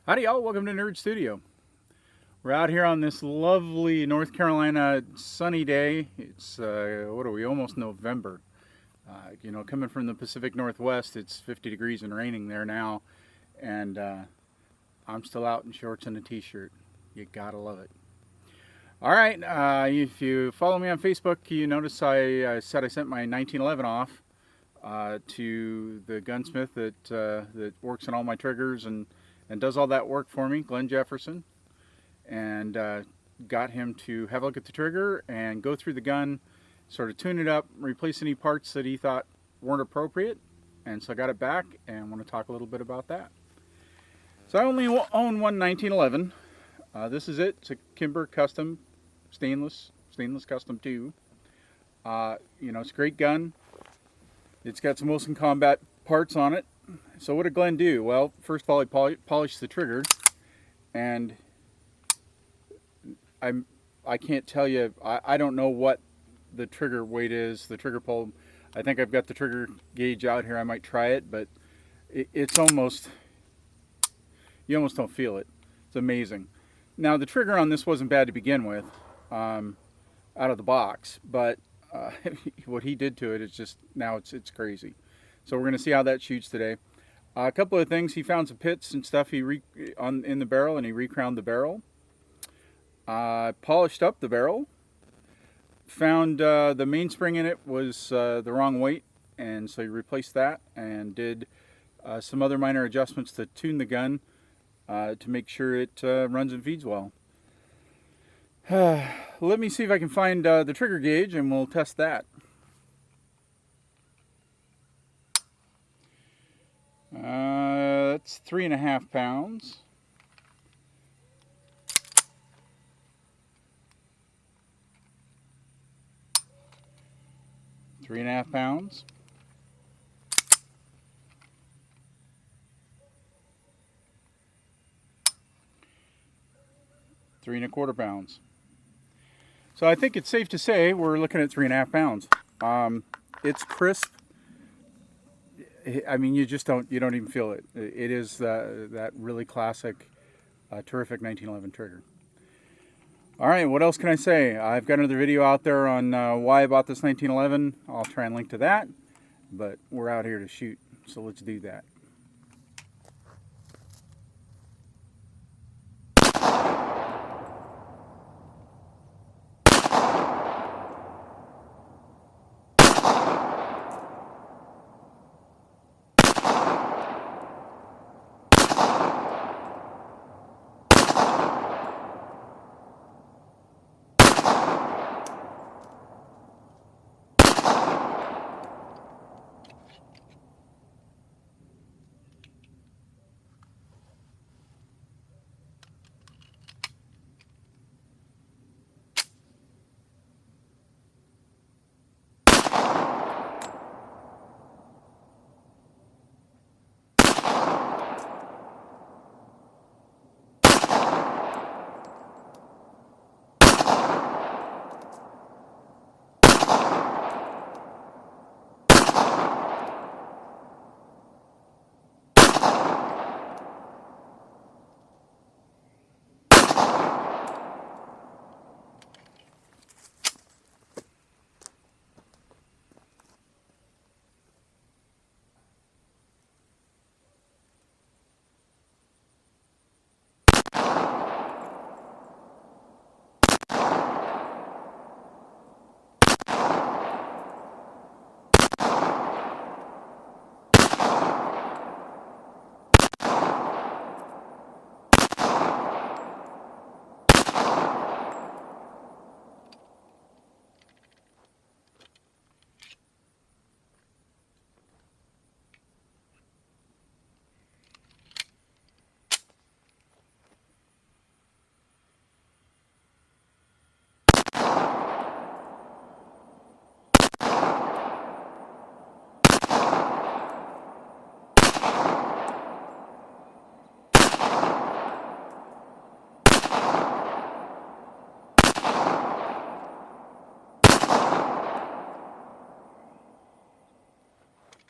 Howdy y'all, welcome to Nerd Studio. We're out here on this lovely North Carolina sunny day. It's, what are we, almost November. Coming from the Pacific Northwest, it's 50 degrees and raining there now. And I'm still out in shorts and a t-shirt. You gotta love it. Alright, if you follow me on Facebook, you notice I said I sent my 1911 off to the gunsmith that works on all my triggers and does all that work for me, Glenn Jefferson, and got him to have a look at the trigger and go through the gun, sort of tune it up, replace any parts that he thought weren't appropriate, and so I got it back and want to talk a little bit about that. So I only own one 1911. This is it. It's a Kimber custom stainless custom 2. It's a great gun. It's got some Wilson Combat parts on it. So what did Glenn do? Well, first of all, he polished the trigger, and I can't tell you, I don't know what the trigger weight is, the trigger pull. I think I've got the trigger gauge out here. I might try it, but it's almost, you almost don't feel it. It's amazing. Now, the trigger on this wasn't bad to begin with, out of the box, but what he did to it is just, now it's crazy. So we're going to see how that shoots today. A couple of things, he found some pits and stuff in the barrel, and he recrowned the barrel. Polished up the barrel. Found the mainspring in it was the wrong weight, and so he replaced that and did some other minor adjustments to tune the gun to make sure it runs and feeds well. Let me see if I can find the trigger gauge, and we'll test that. That's 3.5 pounds. Three and a half pounds. 3 1/4 pounds. So I think it's safe to say we're looking at 3.5 pounds. It's crisp. I mean, you don't even feel it. It is that really classic, terrific 1911 trigger. All right, what else can I say? I've got another video out there on why I bought this 1911. I'll try and link to that, but we're out here to shoot, so let's do that.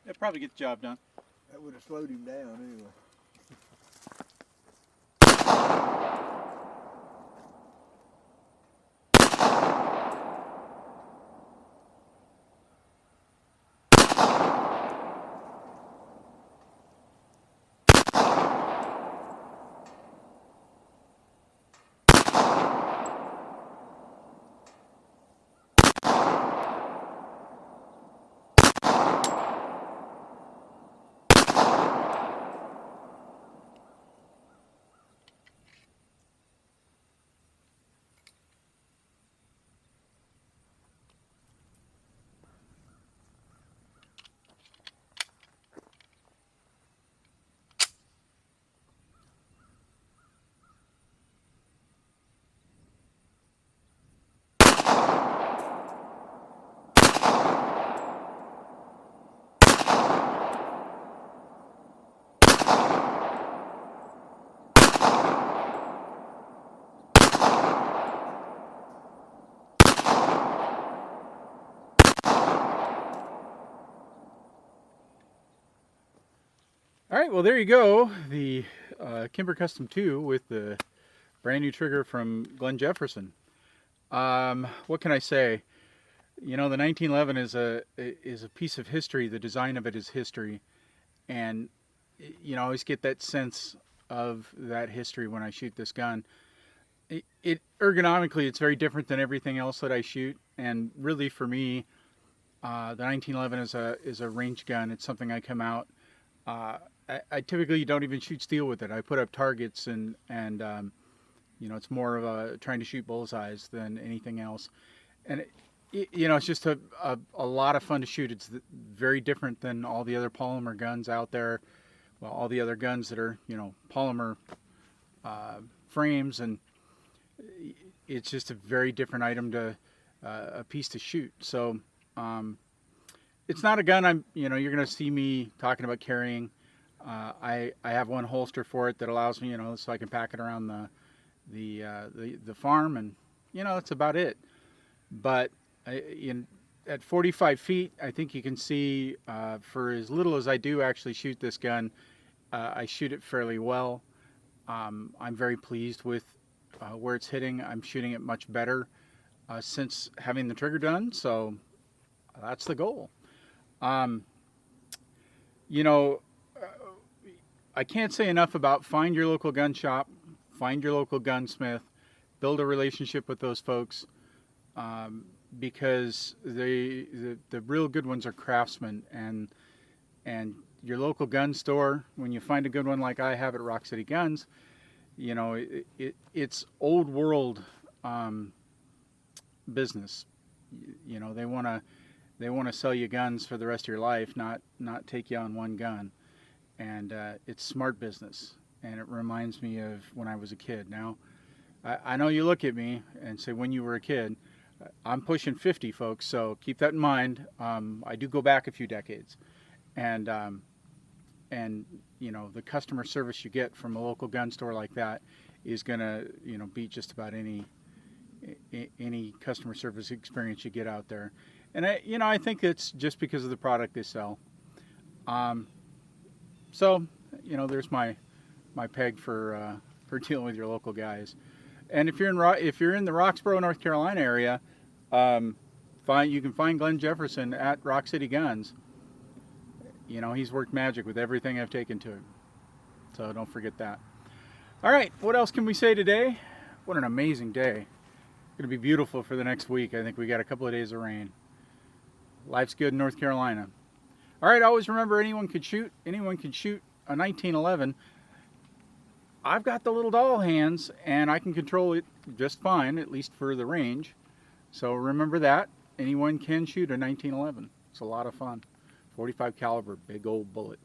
That probably get the job done. That would have slowed him down anyway. right, well there you go. The Kimber Custom 2 with the brand new trigger from Glenn Jefferson. What can I say? You know, the 1911 is a piece of history. The design of it is history, and you know, I always get that sense of that history when I shoot this gun. It ergonomically, it's very different than everything else that I shoot, and really for me, the 1911 is a range gun. It's something I come out. I typically don't even shoot steel with it. I put up targets and you know, it's more of a trying to shoot bullseyes than anything else. And you know, it's just a lot of fun to shoot. It's very different than all the other polymer guns out there. Well, all the other guns that are, you know, polymer frames, and it's just a very different item to a piece to shoot. So it's not a gun you know, you're going to see me talking about carrying. I have one holster for it that allows me, you know, so I can pack it around the farm, and you know, that's about it. But at 45 feet, I think you can see for as little as I do actually shoot this gun, I shoot it fairly well. I'm very pleased with where it's hitting. I'm shooting it much better since having the trigger done, so that's the goal. You know, I can't say enough about find your local gun shop, find your local gunsmith, build a relationship with those folks, because the real good ones are craftsmen, and your local gun store, when you find a good one like I have at Rock City Guns, you know, it's old world business. You know, they want to sell you guns for the rest of your life, not take you on one gun. And it's smart business, and it reminds me of when I was a kid. Now, I know you look at me and say, when you were a kid. I'm pushing 50, folks, so keep that in mind. I do go back a few decades, and you know, the customer service you get from a local gun store like that is gonna, you know, beat just about any customer service experience you get out there. And you know, I think it's just because of the product they sell. So, you know, there's my peg for dealing with your local guys. And if you're in the Roxborough, North Carolina area, you can find Glenn Jefferson at Rock City Guns. You know, he's worked magic with everything I've taken to him. So don't forget that. All right, what else can we say today? What an amazing day. It's going to be beautiful for the next week. I think we got a couple of days of rain. Life's good in North Carolina. All right, always remember, anyone can shoot. Anyone can shoot a 1911. I've got the little doll hands, and I can control it just fine, at least for the range. So remember that. Anyone can shoot a 1911. It's a lot of fun. 45 caliber, big old bullet.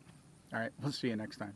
All right, we'll see you next time.